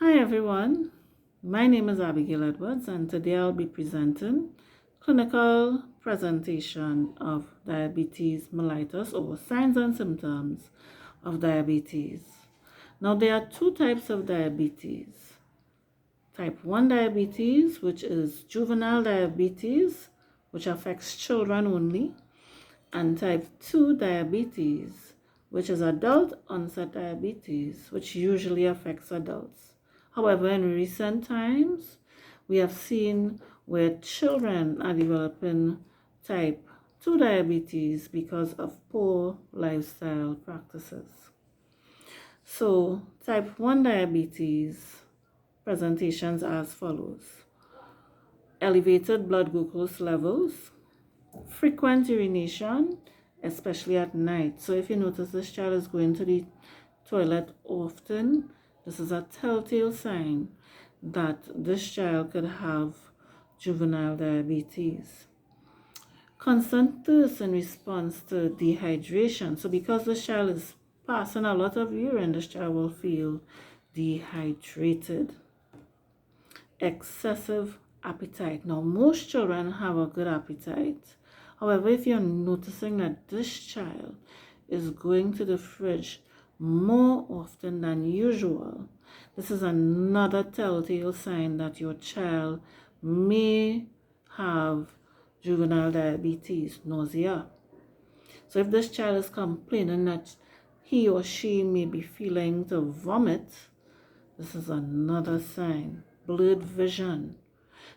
Hi everyone, my name is Abigail Edwards and today I'll be presenting clinical presentation of diabetes mellitus or signs and symptoms of diabetes. Now there are two types of diabetes. Type 1 diabetes, which is juvenile diabetes, which affects children only, and type 2 diabetes, which is adult onset diabetes, which usually affects adults. However, in recent times, we have seen where children are developing type 2 diabetes because of poor lifestyle practices. So, type 1 diabetes presentations as follows: elevated blood glucose levels, frequent urination, especially at night. So if you notice this child is going to the toilet often, this is a telltale sign that this child could have juvenile diabetes. Constant thirst in response to dehydration. So because this child is passing a lot of urine, this child will feel dehydrated. Excessive appetite. Now, most children have a good appetite. However, if you're noticing that this child is going to the fridge more often than usual, this is another telltale sign that your child may have juvenile diabetes, nausea. So if this child is complaining that he or she may be feeling to vomit, this is another sign. Blurred vision.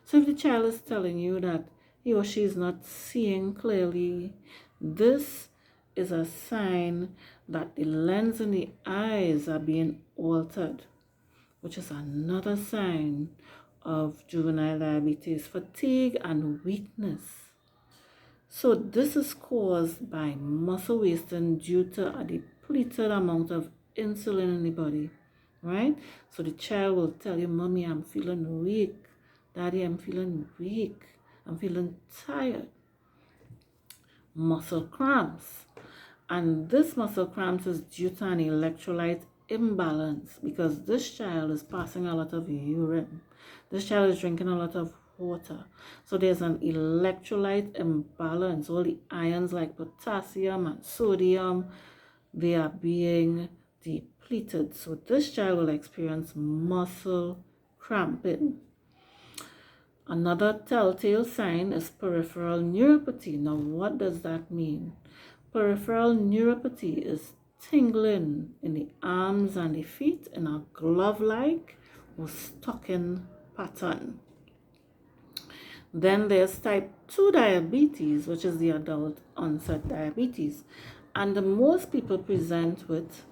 So if the child is telling you that he or she is not seeing clearly, this is a sign that the lens in the eyes are being altered, which is another sign of juvenile diabetes. Fatigue and weakness. So this is caused by muscle wasting due to a depleted amount of insulin in the body, right? So the child will tell you, Mommy, I'm feeling weak. Daddy, I'm feeling weak. I'm feeling tired. Muscle cramps. And this muscle cramps is due to an electrolyte imbalance because this child is passing a lot of urine. This child is drinking a lot of water. So there's an electrolyte imbalance. All the ions like potassium and sodium, they are being depleted. So this child will experience muscle cramping. Another telltale sign is peripheral neuropathy. Now, what does that mean? Peripheral neuropathy is tingling in the arms and the feet in a glove-like or stocking pattern. Then there's type 2 diabetes, which is the adult onset diabetes. And most people present with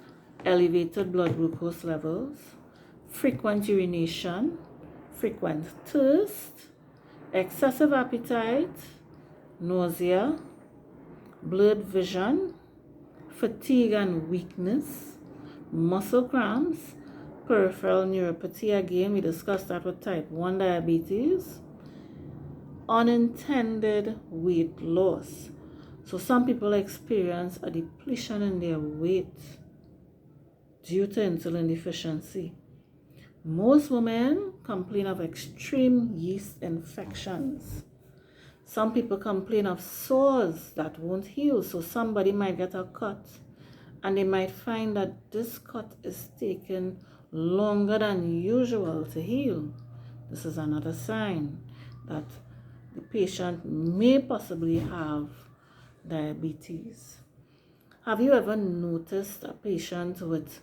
elevated blood glucose levels, frequent urination, frequent thirst, excessive appetite, nausea, blurred vision, fatigue and weakness, muscle cramps, peripheral neuropathy. Again, we discussed that with type 1 diabetes. Unintended weight loss. So some people experience a depletion in their weight due to insulin deficiency. Most women complain of extreme yeast infections. Some people complain of sores that won't heal. So somebody might get a cut and they might find that this cut is taking longer than usual to heal. This is another sign that the patient may possibly have diabetes. Have you ever noticed a patient with,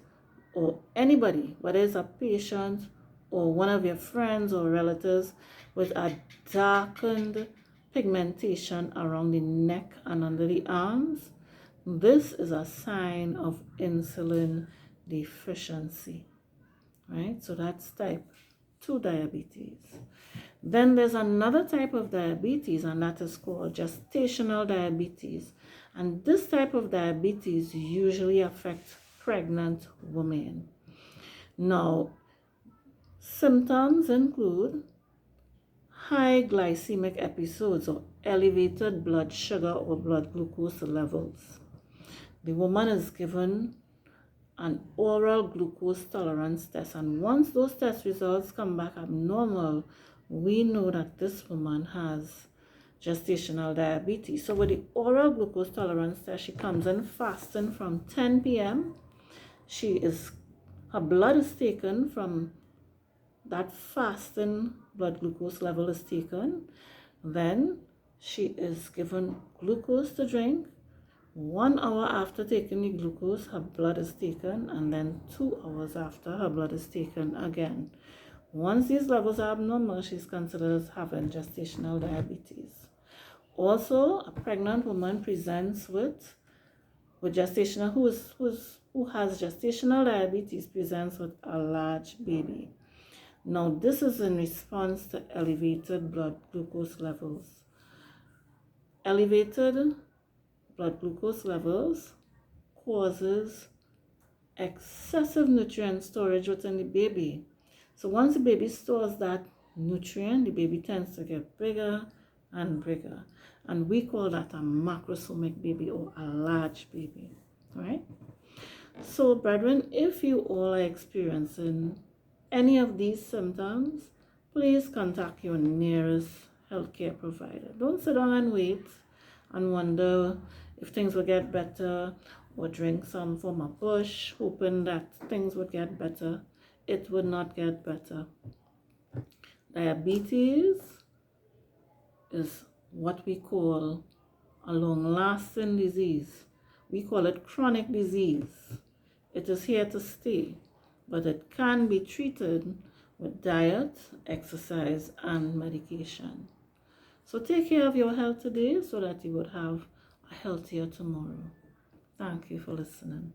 or anybody, whether it's a patient or one of your friends or relatives, with a darkened pigmentation around the neck and under the arms? This is a sign of insulin deficiency, right? So that's type 2 diabetes. Then there's another type of diabetes, and that is called gestational diabetes. And this type of diabetes usually affects pregnant women. Now, symptoms include high glycemic episodes or elevated blood sugar or blood glucose levels. The woman is given an oral glucose tolerance test. And once those test results come back abnormal, we know that this woman has gestational diabetes. So with the oral glucose tolerance test, she comes in fasting from 10 p.m. Her blood is taken from that fasting, blood glucose level is taken. Then she is given glucose to drink. 1 hour after taking the glucose, her blood is taken, and then 2 hours after, her blood is taken again. Once these levels are abnormal, she's considered as having gestational diabetes. Also, a pregnant woman presents with gestational, who has gestational diabetes, presents with a large baby. Now, this is in response to elevated blood glucose levels. Elevated blood glucose levels causes excessive nutrient storage within the baby. So once the baby stores that nutrient, the baby tends to get bigger and bigger. And we call that a macrosomic baby, or a large baby, right? So, brethren, if you all are experiencing any of these symptoms, please contact your nearest healthcare provider. Don't sit down and wait and wonder if things will get better, or drink some form of bush hoping that things would get better. It would not get better. Diabetes is what we call a long-lasting disease. We call it chronic disease. It is here to stay, but it can be treated with diet, exercise, and medication. So take care of your health today so that you would have a healthier tomorrow. Thank you for listening.